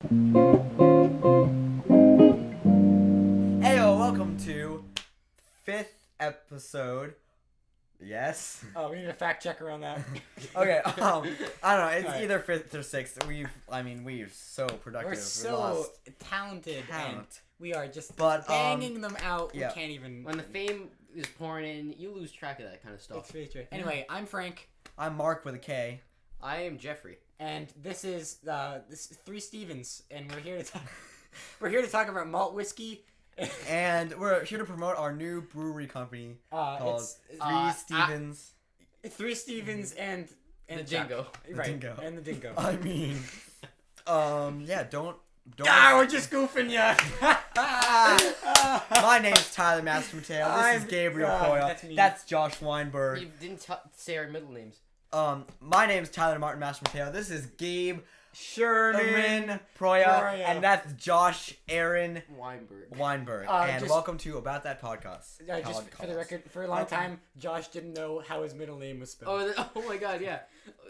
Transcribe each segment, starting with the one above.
Heyo, welcome to 5th episode. Yes. Oh, we need a fact checker on that. Okay. I don't know. It's Alright. either 5th or 6th. We're so productive. We're We so lost talented, and talent. we are just But, banging them out. yeah. We can't even. When the fame is pouring in, you lose track of that kind of stuff. It's very true. Anyway, I'm Frank, I'm Mark with a K. I am Jeffrey. and this is Three Stevens, and we're here to talk. We're here to talk about malt whiskey. And we're here to promote our new brewery company called It's Three Stevens. Three Stevens and The Jack. Dingo. Right, Dingo. and the Dingo. I mean, yeah, don't. We're just goofing ya. My name's Tyler Master Mateo. This is I'm- Gabriel God, Poya. that's me. That's Josh Weinberg. You didn't say our middle names. My name's Tyler Martin Master Mateo. This is Gabe Sherman Proya, and that's Josh Aaron Weinberg. Weinberg. And just- welcome to About That Podcast. Just for the record, for a long time, Josh didn't know how his middle name was spelled. Oh my god, yeah.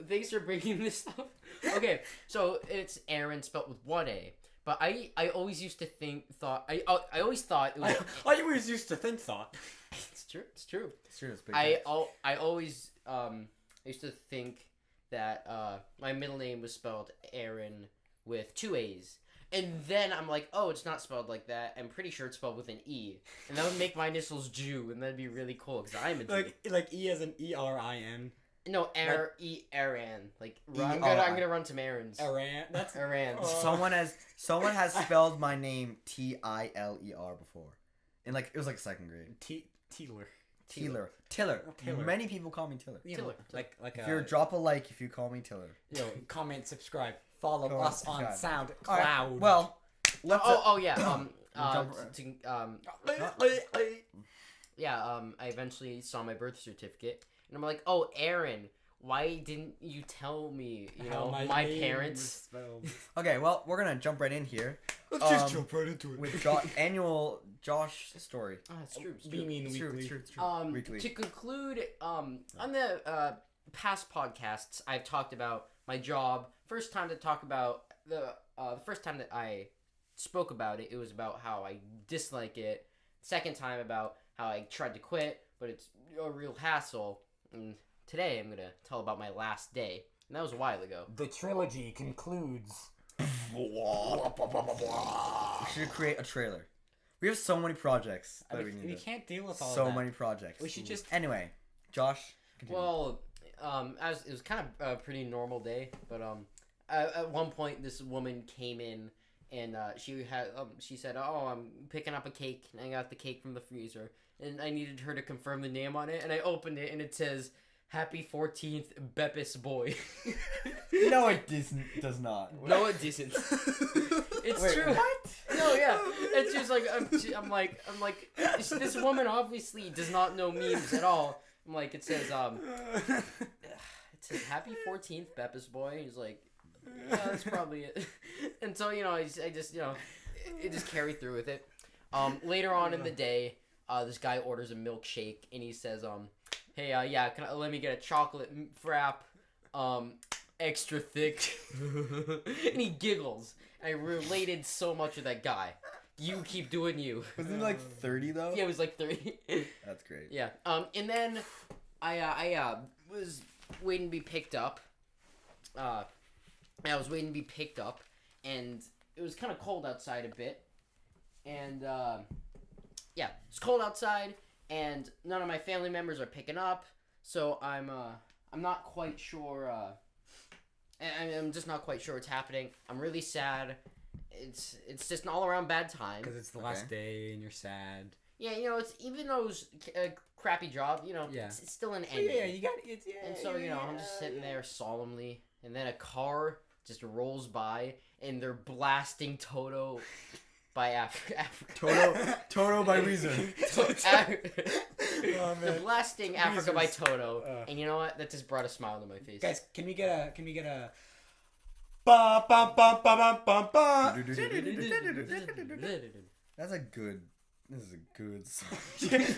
Thanks for bringing this up. Okay, so it's Aaron spelled with one A. But I always used to I always thought it was. I always used to think thought. It's true. It's true. It's true, it's big I facts. always used to think that my middle name was spelled Aaron with two A's. And then I'm like, oh, it's not spelled like that. I'm pretty sure it's spelled with an E. And that would make my initials Jew, and that'd be really cool, because I'm a Jew. Like E as an ERIN. No, Aaron. Like, I'm E-R-I. gonna run some errands. Iran. That's Aaron. Someone has spelled my name Tiler before. It was like second grade. Tiller. Tiller. Tiller. Many people call me Tiller. You know, Tiller. like If you're drop a like if you call me Tiller. comment, subscribe, follow Go us on, on subscribe. SoundCloud. All right, well, let's I eventually saw my birth certificate, and I'm like, oh, Aaron, why didn't you tell me? You How know, my my name parents. is spelled. okay, well, we're gonna jump right in here. Let's just jump right into it. With annual Josh story. Oh, it's true. It's We true. mean It's true, weekly. it's true, it's true. Weekly. To conclude, on the past podcasts, I've talked about my job. First time to talk about the first time that I spoke about it, it was about how I dislike it. Second time about how I tried to quit, but it's a real hassle. And today I'm gonna tell about my last day, and that was a while ago. The trilogy concludes. We should create a trailer. We have so many projects that we need We to. can't deal with all So of that. many projects. We should just. Anyway, Josh. Continue. Well, it was kind of a pretty normal day, but at one point this woman came in and she said, "Oh, I'm picking up a cake, and I got the cake from the freezer, and I needed her to confirm the name on it, and I opened it, and it says." Happy 14th, Beppis boy. No, it does not. No, it isn't. It's Wait, true. what? No, yeah. It's just like I'm like this woman obviously does not know memes at all. I'm like it says Happy 14th, Beppis boy. He's like, yeah, that's probably it. And so I just it just carried through with it. Later on in the day, this guy orders a milkshake and he says hey, yeah, let me get a chocolate frap, extra thick. And he giggles. I related so much with that guy. You keep doing you. Wasn't it like 30 though? Yeah, it was like 30. That's great. Yeah. And then I was waiting to be picked up. I was waiting to be picked up, and it was kind of cold outside a bit. And yeah, it's cold outside. And none of my family members are picking up, so I'm not quite sure. I'm just not quite sure what's happening. I'm really sad. It's just an all around bad time. Because it's the last day and you're sad. Yeah, it's even though it's a crappy job, Yeah. it's still an ending. Yeah, you got it. Yeah, And so I'm just sitting there solemnly, and then a car just rolls by, and they're blasting Toto. By Africa. Toto by Weezer. They're blasting Africa by Toto, and you know what? That just brought a smile to my face. Guys, can we get a ba ba ba ba ba ba? That's a good. This is a good song.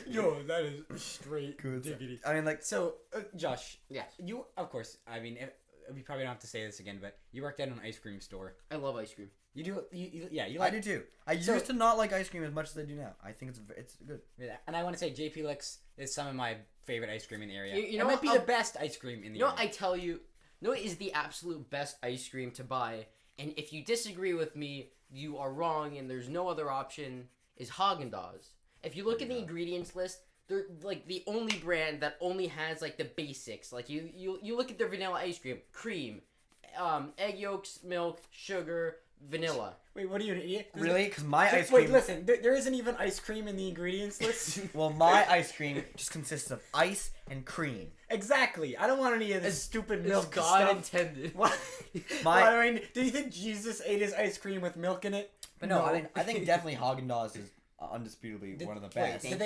Yo, that is straight Good song. diggity. I mean, like, So, Josh, Yes. you of course. I mean, we probably don't have to say this again, but you worked at an ice cream store. I love ice cream. You do. You I like. do too. I So- used to not like ice cream as much as I do now. I think it's good. Yeah, and I want to say JP Licks is some of my favorite ice cream in the area. You It know might what? be the best ice cream in the You know area. what I tell you? No, it is the absolute best ice cream to buy. And if you disagree with me, you are wrong. And there's no other option. Is Haagen-Dazs. If you look at the ingredients list, they're like the only brand that only has like the basics. Like you look at their vanilla ice cream, cream, egg yolks, milk, sugar, vanilla. Wait, what are you, an idiot? Really? Because my ice cream. Wait, listen. There isn't even ice cream in the ingredients list. Well, my ice cream just consists of ice and cream. Exactly. I don't want any of this stupid milk As God stuff. intended. What? My- What, I mean, do you think Jesus ate his ice cream with milk in it? But no, I think definitely Haagen-Dazs is undisputably one of the Wait, best. Thank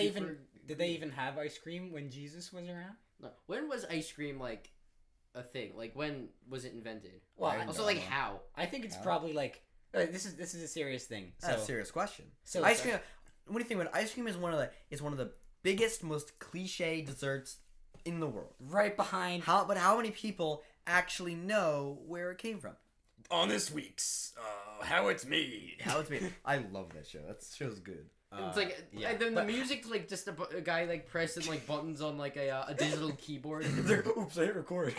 did they even have ice cream when Jesus was around? No. When was ice cream like a thing? Like when was it invented? Well, I Also, don't like know. how? I think it's How? probably like this is a serious thing. So That's a serious question. so Ice cream. What do you think? When ice cream is one of the biggest, most cliche desserts in the world. right behind But how many people actually know where it came from? on this week's How It's Made. How it's made. I love that show. That show's good. It's like yeah, then but- the music's like just a guy like pressing like buttons on like a digital keyboard. Oops, I hit record.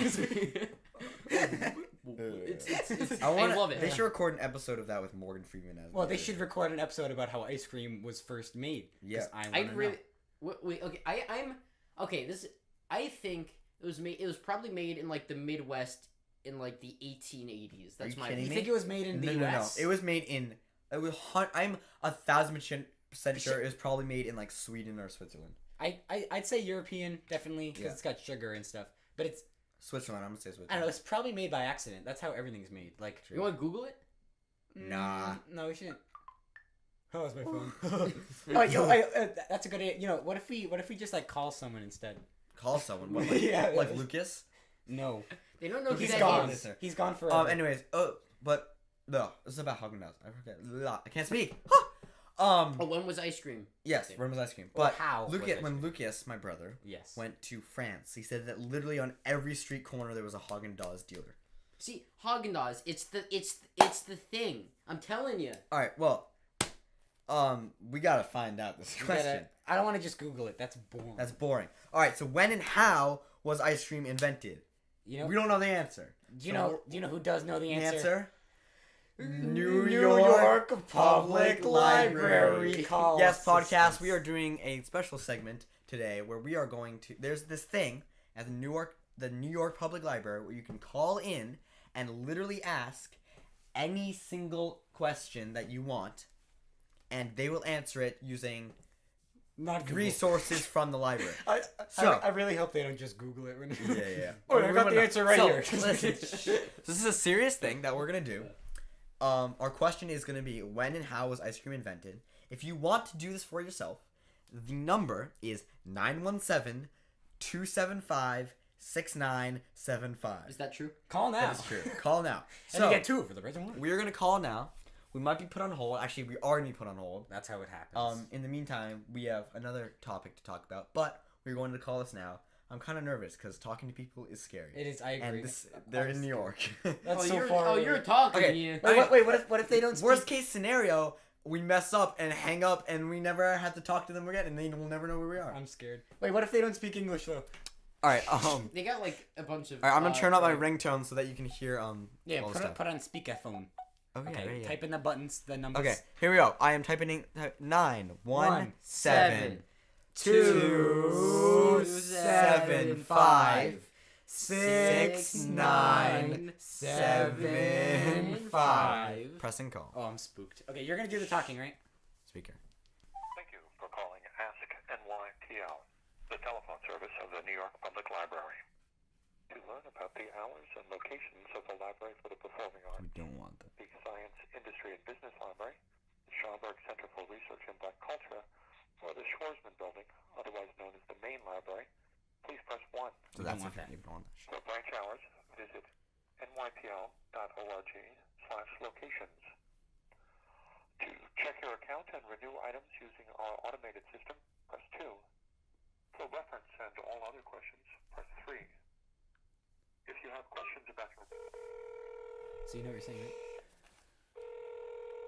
It's I I love it. They should record an episode of that with Morgan Freeman as. Well, they the- should record an episode about how ice cream was first made. 'Cause Yeah. I I wanna really know. wait. Okay, I'm okay. I think it was made. It was probably made in like the Midwest in like the 1880s. That's you my. kidding You me? think it was made in the No. U.S.? It was made in. I'm 1,000% sure it was probably made in like Sweden or Switzerland. I'd say European, definitely, because Yeah. it's got sugar and stuff. But it's Switzerland. I'm gonna say Switzerland. I don't know. It's probably made by accident. That's how everything's made. Like You want to Google it? Nah. No, we shouldn't. Oh, it's my phone. That's a good idea. You know, what if we just like call someone instead? Call someone. What, Yeah. like Lucas. No, They don't know who he's that gone. is. He's gone forever. Anyways. But no. This is about Haagen-Dazs. I forget. Blah, I can't speak. Oh, when was ice cream? Yes. When was ice cream? Well, But how was Lucas, ice when Lucas, my brother, Yes. went to France, he said that literally on every street corner there was a Haagen-Dazs dealer. See, Haagen-Dazs, it's the thing. I'm telling you. All right. Well. We gotta find out this You question. gotta- I don't want to just Google it. That's boring. That's boring. All right. So when and how was ice cream invented? you know. We don't know the answer. Do you know who does know the The answer? answer? New York Public Library. Call Yes, podcast. assistance. We are doing a special segment today where we are going to. There's this thing at the New York Public Library where you can call in and literally ask any single question that you want, and they will answer it using Not Google. resources from the library. I really hope they don't just Google it. Yeah. Oh, I got the answer right here. Listen, this is a serious thing that we're gonna do. Our question is gonna be when and how was ice cream invented? If you want to do this for yourself, the number is 917-275-6975. Is that true? Call now. That is true. Call now. And So you get two for the present one. we're gonna call now. We might be put on hold. Actually, we are gonna be put on hold. That's how it happens. In the meantime, we have another topic to talk about, but we're going to call this now. I'm kind of nervous because talking to people is scary. It is. I agree. And they're in New York. That's so far. you're talking. Okay. You. Wait. What if they don't speak? Worst case scenario, we mess up and hang up, and we never have to talk to them again, and they will never know where we are. I'm scared. Wait, what if they don't speak English though? All right. They got like a bunch of. All right. I'm gonna turn up my like- ringtone so that you can hear Yeah, all the put stuff. on speakerphone. Okay. Okay, right, yeah. type in the buttons, the numbers. Okay. Here we go. I am typing in 917 2 7 5 6 9 7 5. Pressing call. Oh, I'm spooked. Okay, you're gonna do the talking, right? Speaker. Thank you for calling Ask NYPL, the telephone service of the New York Public Library. To learn about the hours and locations of the Library for the Performing Arts, We don't want that. the Science, Industry, and Business Library, the Schomburg Center for Research in Black Culture, or the Schwarzman Building, otherwise known as the Main Library, please press 1. So We that's don't want if that. you don't want that. For branch hours, visit nypl.org/locations. To check your account and renew items using our automated system, press 2. For reference and all other questions, press 3. If you have questions about your... So you know what you're saying, right?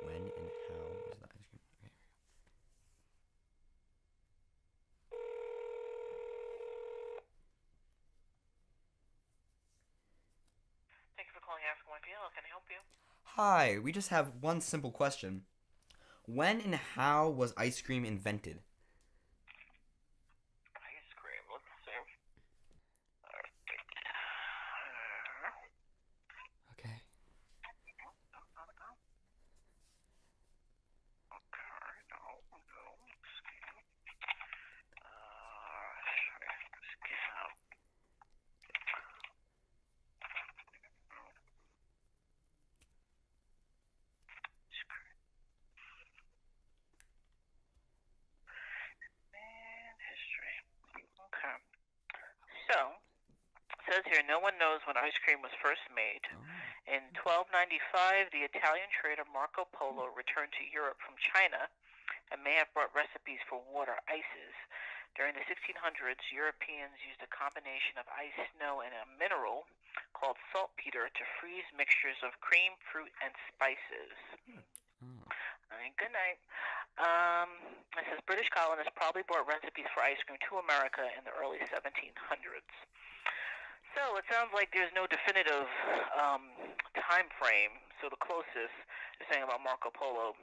When and how was the ice cream? Okay. Thank you for calling Ask One PL. Can I help you? Hi, we just have one simple question. When and how was ice cream invented? Ice cream. Let's see. Okay. History. Okay. So, it says here, no one knows when ice cream was first made. In 1295, the Italian trader Marco Polo returned to Europe from China and may have brought recipes for water ices. During the 1600s, Europeans used a combination of ice, snow, and a mineral called saltpeter to freeze mixtures of cream, fruit, and spices. All right, good night. It says British colonists probably brought recipes for ice cream to America in the early 1700s. So it sounds like there's no definitive time frame. So the closest they're saying about Marco Polo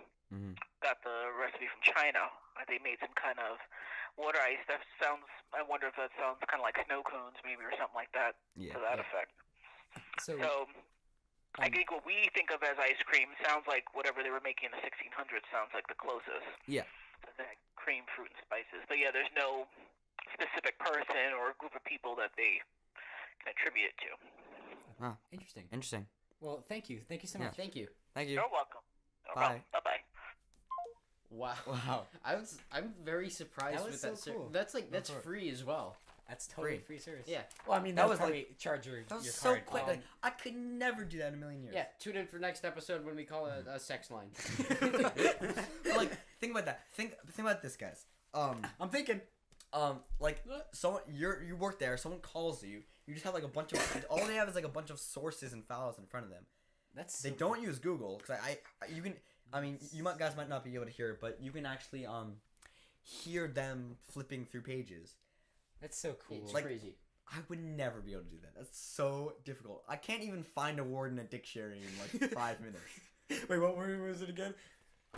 got the recipe from China. They made some kind of water ice. That sounds. I wonder if that sounds kind of like snow cones, maybe, or something like that. Yeah. To that effect. So I think what we think of as ice cream sounds like whatever they were making in the 1600s sounds like the closest. Yeah. To that cream, fruit, and spices. But yeah, there's no specific person or group of people that they can attribute it to. interesting. Interesting. Well, thank you so Yeah. much. Thank you. Thank you. You're welcome. No Bye. problem. Bye-bye. Wow. Wow. I'm very surprised That was with so that. cool. That's free as well. That's totally Free. free service. Yeah. Well, I mean, That that was was probably charge your That was your so card. quick. Like, I could never do that in a million years. Yeah. Tune in for next episode when we call it a sex line. But, like, think about that. Think about this, guys. I'm thinking. Like someone you work there. Someone calls you. You just have like a bunch of. All they have is like a bunch of sources and files in front of them. That's They so don't use Google because you can. I mean, guys might not be able to hear it, but you can actually hear them flipping through pages. That's so cool. It's Like- crazy. I would never be able to do that. That's so difficult. I can't even find a word in a dictionary in like 5 minutes. Wait, what word was it again?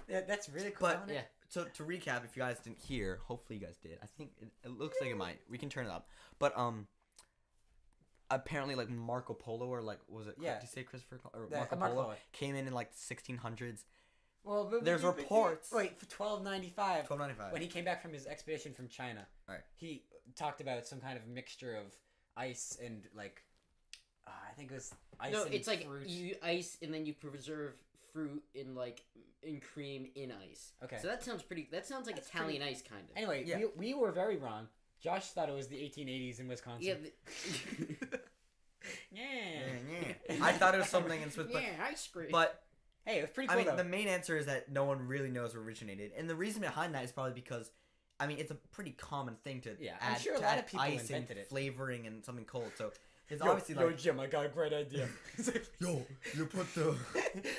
Yeah, that's really cool. But Yeah. So to recap, if you guys didn't hear, hopefully you guys did. I think it looks like it might. We can turn it up. But apparently like Marco Polo or like was it? Yeah. Did you say Christopher or The- Marco Marco Polo Polo. came in like the 1600s. Well, There's reports. Wait, for 1295. 1295. When he came back from his expedition from China, Right. he talked about some kind of mixture of ice and like, I think it was ice. No, and it's like fruit. you ice and then you preserve fruit in cream in ice. Okay. So that sounds pretty. That sounds like That's Italian pretty- ice kind of. Anyway, Yeah. we were very wrong. Josh thought it was the 1880s in Wisconsin. Yeah. Yeah. I thought it was something in Swiss, but, ice cream. but Hey, it was pretty I cool mean though. the main answer is that no one really knows where it originated, and the reason behind that is probably because. I mean, it's a pretty common thing to Yeah, I'm add, sure a to lot add of people ice invented and it. flavoring and something cold. So it's Yo, obviously like, Jim, I got a great idea. It's like, yo, you put the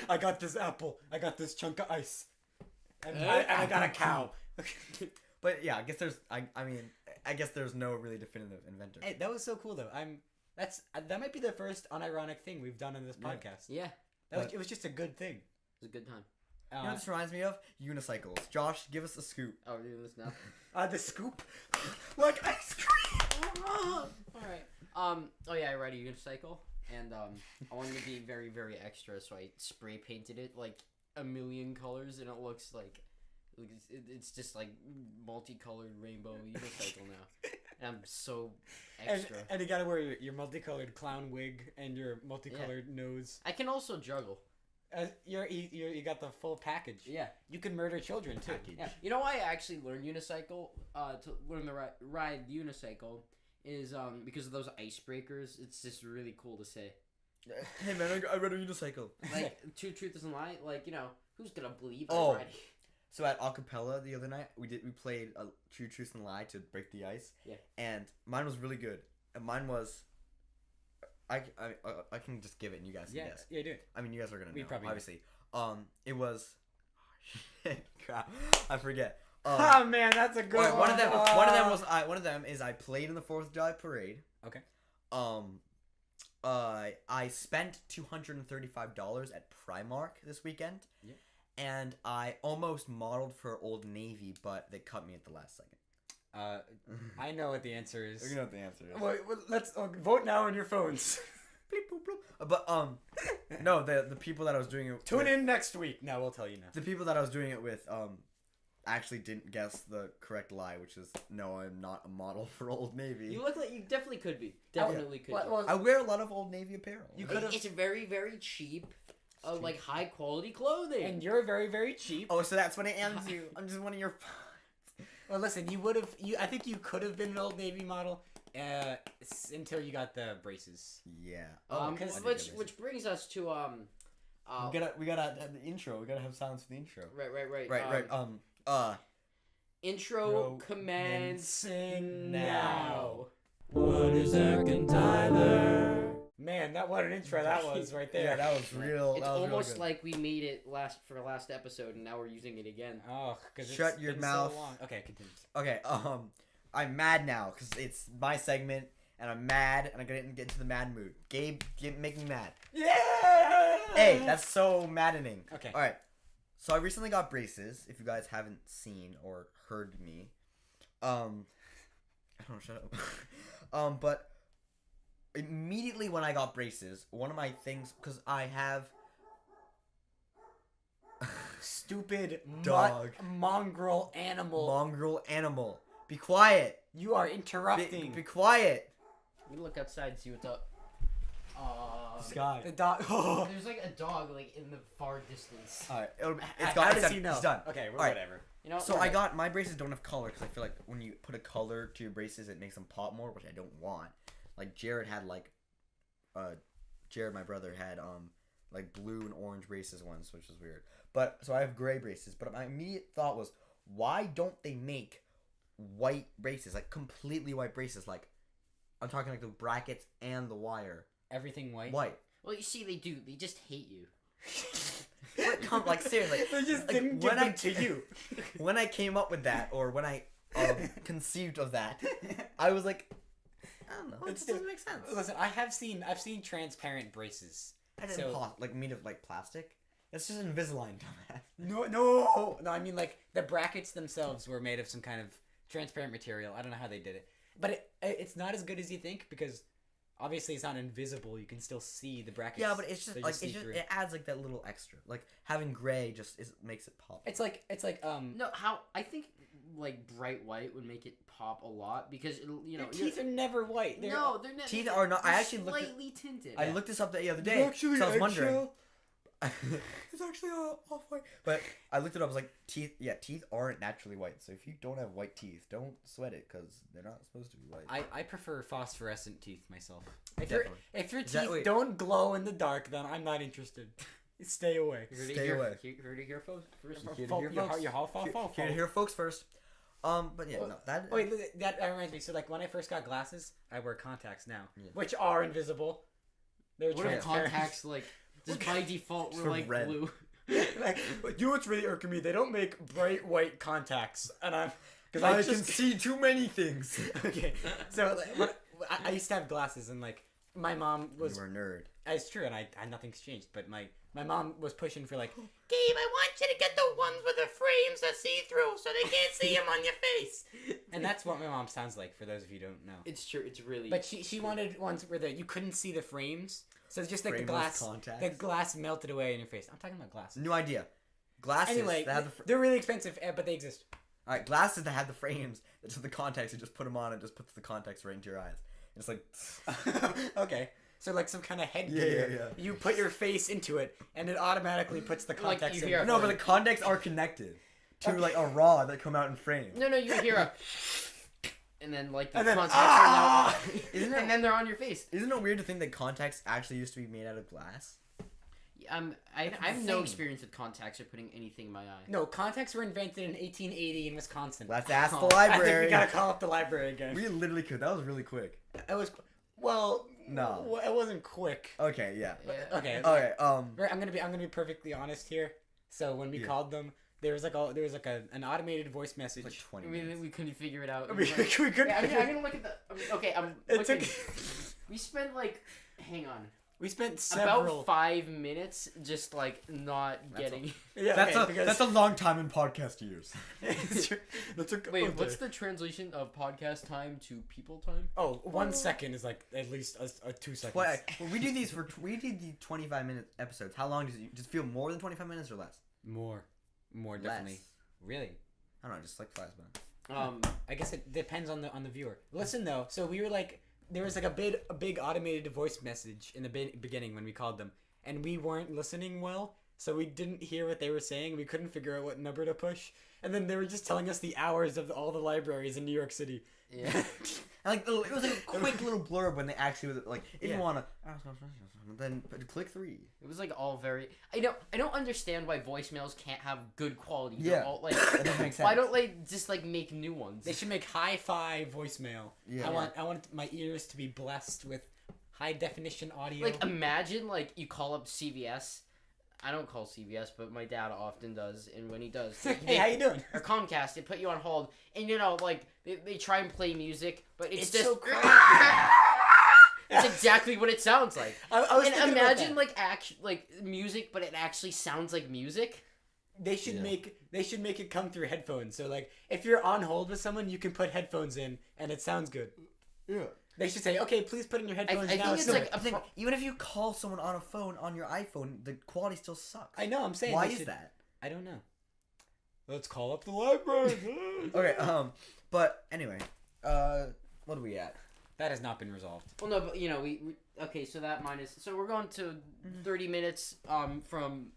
I got this apple. I got this chunk of ice. And I got a cow. But yeah, I guess there's. I guess there's no really definitive inventor. Hey, that was so cool though. That might be the first unironic thing we've done in this Yeah. podcast. Yeah, It was just a good thing. it was a good time. You know what this reminds me of? Unicycles. Josh, give us a scoop. Oh, we're doing this now. The scoop, like ice cream. All right. Oh yeah, I ride a unicycle, and I wanted to be very, very extra, so I spray painted it like a million colors, and it looks like it's just like multicolored rainbow unicycle now. And I'm so extra. And you gotta wear your multicolored clown wig and your multicolored nose. I can also juggle. You got the full package. Yeah. You can murder children too. Yeah. You know why I actually learned unicycle? To learn the ride unicycle is because of those icebreakers. It's just really cool to say. Hey man, I rode a unicycle. Like truth doesn't lie. Like who's gonna believe Oh. I'm riding? So at acapella the other night, we played a True Truth and Lie to break the ice. Yeah. And mine was really good. And mine was. I can just give it and you guys can guess. Yeah, do it. I mean, you guys are gonna We know, probably know. obviously. It was Crap, I forget. Oh man, that's a good Alright, one. one of them is I played in the 4th of July parade. Okay. I spent $235 at Primark this weekend. Yeah. And I almost modeled for Old Navy, but they cut me at the last second. I know what the answer is. You know what the answer is. Well, let's vote now on your phones. Bleep, bloop, bloop. But no, the people that I was doing it Tune with, in next week. No, we'll tell you now. the people that I was doing it with actually didn't guess the correct lie, which is no, I'm not a model for Old Navy. You look like you definitely could be. Definitely could. Well, be. I wear a lot of Old Navy apparel. You could have. It's very, very cheap, like high quality clothing. And you're very, very cheap. Oh, so that's what it ends you. I'm just one of your. Well, listen, you would have. I think you could have been an Old Navy model, until you got the braces. Yeah. Which brings us to We gotta have the intro. We gotta have sounds for the intro. Right. Intro commencing now. What is Eric and Tyler? Man, what an intro that was right there. Yeah, that was real. It's that was almost real good. like we made it for last episode, and now we're using it again. Oh, because Shut your mouth. So long. Okay, continue. Okay. I'm mad now because it's my segment, and I'm mad, and I'm gonna get into the mad mood. Gabe, make me mad. Yeah. Hey, that's so maddening. Okay. All right. So I recently got braces. If you guys haven't seen or heard me, I don't know, shut up. But immediately when I got braces, one of my things, because I have Stupid Dog. mongrel animal. mongrel animal. Be quiet. You are interrupting. Be quiet. We look outside and see what's up. Sky. The dog. Oh. There's like a dog like in the far distance. All right. How does he know? It's done. Okay, well, All right. whatever. You know. So I got my braces don't have color because I feel like when you put a color to your braces, it makes them pop more, which I don't want. Like Jared had Jared, my brother, had like blue and orange braces once, which is weird. But so I have gray braces. But my immediate thought was, why don't they make white braces, like completely white braces? Like I'm talking like the brackets and the wire. Everything white. White. Well, you see, they do. They just hate you. Like seriously. They just like, didn't give them to you. When I came up with that, or when I conceived of that, I was like, I don't know. It just doesn't make sense. Listen, I've seen transparent braces. I didn't like made of like plastic. It's just Invisalign, dumbass. No. I mean, like the brackets themselves were made of some kind of transparent material. I don't know how they did it, but it's not as good as you think because obviously it's not invisible. You can still see the brackets. Yeah, but it's just They're like see-through. it adds like that little extra. Like having gray just makes it pop. It's like No, how I think like bright white would make it pop a lot because it'll, you know, your teeth are never white. They're no, they're not. Teeth are not. I they're actually looked at, slightly tinted. I looked this up the other They're day. actually So I was wondering. eggshell. It's actually off white. But I looked it up. I was like, teeth. Yeah, teeth aren't naturally white. So if you don't have white teeth, don't sweat it because they're not supposed to be white. I prefer phosphorescent teeth myself. Definitely. If your teeth Exactly. don't glow in the dark, then I'm not interested. Stay away. Stay away. Heard it here first. Here to hear, folks. Here to hear, folks first. But yeah, no, that. Wait, that reminds me. So like when I first got glasses, I wear contacts now, Yeah. which are invisible. They're What if transparent. contacts like just by default For were like red. blue? Like, but you know what's really irking me? They don't make bright white contacts, and I'm because I can see too many things. Okay, so like, I used to have glasses, and like my mom was. You were a nerd. It's true, and I nothing's changed. But my mom was pushing for like, Gabe, I want you to get the ones with the frames that see through, so they can't see them on your face. And that's what my mom sounds like. For those of you who don't know. It's true. It's really. But she wanted ones where you couldn't see the frames, so it's just like Frameless the contacts? glass melted away in your face. I'm talking about glasses. New idea. Glasses Anyway, that have they're really expensive, but they exist. all right, glasses that have the frames that to the contacts. You just put them on and just puts the contacts right into your eyes. And it's like. Okay. So like some kind of headgear. Yeah. You put your face into it, and it automatically puts the Like contacts you in. hear- No, but the contacts are connected to like a rod that come out in frames. No, you hear a. And then like the And then, contacts ah! are now. Isn't it- and then they're on your face. Isn't it weird to think that contacts actually used to be made out of glass? I have no insane. experience with contacts or putting anything in my eye. No, contacts were invented in 1880 in Wisconsin. Let's ask the Oh, I think library. we gotta call up the library again. We literally could. That was really quick. It was, well, No. it wasn't quick. Okay, yeah. Yeah. Okay. Okay. I'm gonna be perfectly honest here. So when we called them, there was like an automated voice message. Like 20 We minutes. couldn't figure it out. It we was like- couldn't. Yeah, figure- I'm gonna look at the. Okay, I'm It looking. took. We spent like, hang on, We spent several. about 5 minutes just like not That's getting. Yeah, That's okay, a that's a long time in podcast years. that's a, Wait, what's the translation of podcast time to people time? Oh, 1 second is like at least a 2 seconds. Well, we do these for we did the 25-minute episodes. How long does it feel? More than 25 minutes or less? More definitely. Less. Really? I don't know, just like flies by. I guess it depends on the viewer. Listen though, so we were like, there was like a big automated voice message in the beginning when we called them, and we weren't listening well, so we didn't hear what they were saying. We couldn't figure out what number to push, and then they were just telling us the hours of all the libraries in New York City. Yeah. And like it was like a quick little blurb when they actually like if Yeah. you want to then click 3. It was like all very. I don't understand why voicemails can't have good quality. Yeah. They're all, like, That doesn't make sense. why don't they just like make new ones? They should make hi-fi voicemail. Yeah. I want my ears to be blessed with high definition audio. Like imagine like you call up CVS. I don't call CVS, but my dad often does, and when he does, hey, how you doing? or Comcast, they put you on hold, and you know, like they try and play music, but it's just so it's exactly what it sounds like. I was And thinking about imagine that. like music, but it actually sounds like music. They should Yeah. make it come through headphones. So like if you're on hold with someone, you can put headphones in and it sounds good. Yeah. They should say, "Okay, please put in your headphones I now." think it's so- like I think even if you call someone on a phone on your iPhone, the quality still sucks. I know, I'm saying Why they is should- that? I don't know. Let's call up the library. Okay, but anyway, what are we at? That has not been resolved. Well, no, but you know, we okay. So that minus. So we're going to 30 minutes from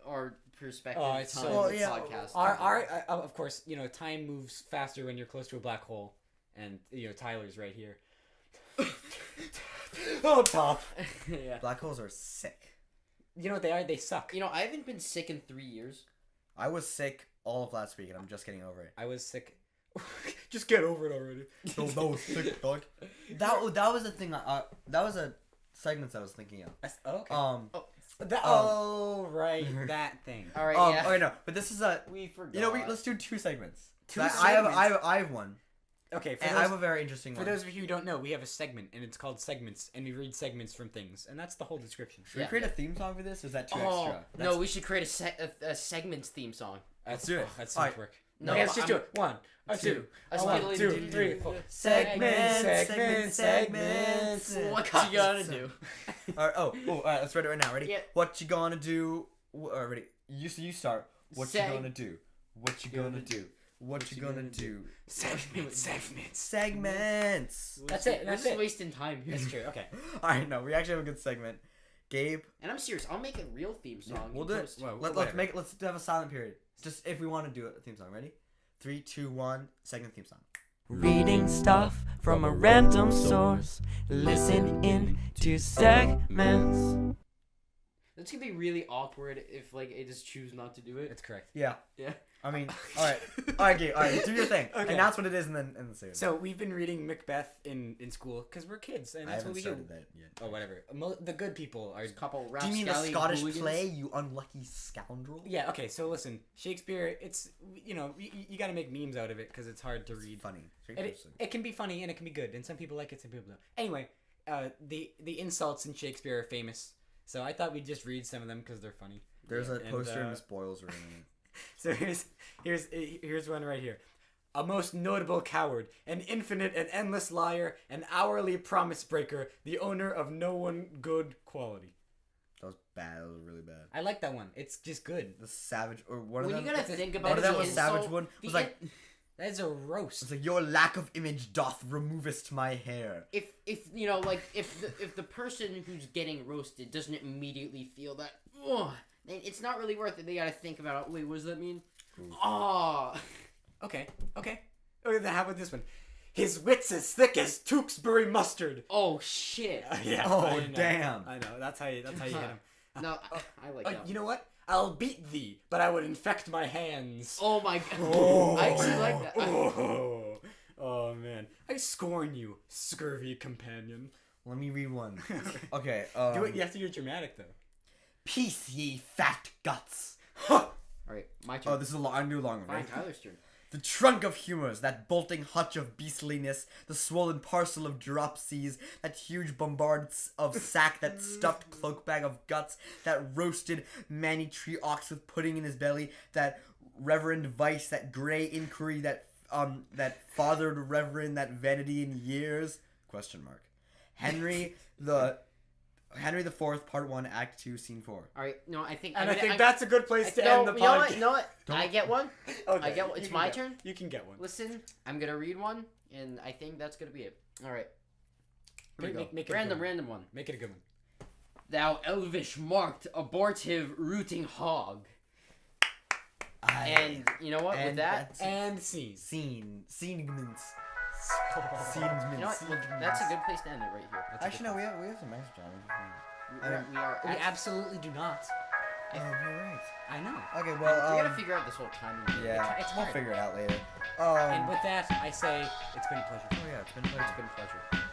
our perspective. Oh, it's time so- of Well, the yeah, podcast. Our of course, you know, time moves faster when you're close to a black hole, and you know Tyler's right here. Oh, top. Yeah. Black holes are sick. You know what they are? They suck. You know, I haven't been sick in 3 years. I was sick all of last week, and I'm just getting over it. I was sick. Just get over it already. That was sick, dog. That was the thing. That was a segment I was thinking of. Okay. Right, that thing. All right. Yeah. Okay, no, but this is a. We forgot. You know, let's do 2 segments. Two I have one, Okay, and I have a very interesting for one. those of you who don't know, we have a segment, and it's called segments, and we read segments from things, and that's the whole description. Should we create a theme song for this? Or is that too Oh extra? no, we should create a segments theme song. Let's do it. That's All not right. work. No, Okay, let's just do I'm- it. 1, a 2, A a 1, skeleton 2, do- 3, 4. Segments. What God, you gonna so- do? All right, all right, let's read it right now. Ready? Yeah. What you gonna do? Ready? You start. What Seg- you gonna do? What you gonna do? What you gonna do? Segments. Segments. That's it, We're that's just it. wasting time here. That's true, okay. All right, no, we actually have a good segment. Gabe, And I'm serious. I'll make a real theme song. we'll and do it. post Well, Let's whatever. make it. Let's have a silent period. Just if we want to do it, a theme song. Ready? 3, 2, 1. Segment theme song. Reading stuff from a random source. Listen in to segments. It's gonna be really awkward if like I just choose not to do it. That's correct. Yeah. Yeah. I mean, all right, Gabe. All right, do your thing. Okay. Announce what it is, and then say it. So we've been reading Macbeth in school because we're kids, and I that's haven't what we started do. that yet. Oh, whatever. The good people are. There's a couple Do you mean the rapscallion Scottish hooligans. play? You unlucky scoundrel. Yeah. Okay. So listen, Shakespeare. It's you know you got to make memes out of it because it's hard to read. Funny. It can be funny and it can be good, and some people like it, some people don't. Anyway, the insults in Shakespeare are famous, so I thought we'd just read some of them because they're funny. There's a And, poster in the spoils room. So here's one right here. A most notable coward, an infinite and endless liar, an hourly promise breaker, the owner of no one good quality. That was bad. That was really bad. I like that one. It's just good. The savage or one When of you them. gotta think One about of it, them the was savage insult- one. the Was like That is a roast. it's like your lack of image doth removest my hair. if you know like if the person who's getting roasted doesn't immediately feel that, ugh, then it's not really worth it. They gotta think about it. Wait, what does that mean? Oh, Okay. Okay, then how about this one? His wit's as thick as Tewkesbury mustard. oh shit. Yeah. Oh, I know. damn. I know. That's how you hit him. No, I like that. You know what? I'll beat thee, but I would infect my hands. Oh my god. I actually like that. Oh man. I scorn you, scurvy companion. Let me read one. Okay. Do it. You have to do it dramatic though. Peace, ye fat guts. All right, my turn. Oh, this is a new long one, Fine, right? Tyler's turn. The trunk of humors, that bolting hutch of beastliness, the swollen parcel of dropsies, that huge bombard of sack, that stuffed cloak bag of guts, that roasted Manny Tree ox with pudding in his belly, that reverend vice, that gray inquiry, that fathered reverend, that vanity in years? Question mark. Henry the Fourth, Part 1, Act 2, Scene 4. All right, no, I think. And I think that's a good place to end the podcast. You know what? I get one. Okay, I get one. It's my turn. You can get one. Listen, I'm gonna read one, and I think that's gonna be it. All right. Here we go. Make it Random one. Make it a good one. Thou elvish marked abortive rooting hog. And you know what? With that, And scene. Segments. you know what? Well, that's a good place to end it right here. Actually, no, we have some extra time. We are. We absolutely do not. Oh, you're right. I know. Okay, we well, gotta figure out this whole timing. thing. yeah, it's we'll hard. figure it out later. And with that, I say it's been a pleasure. Oh yeah, it's been a pleasure. It's been a pleasure.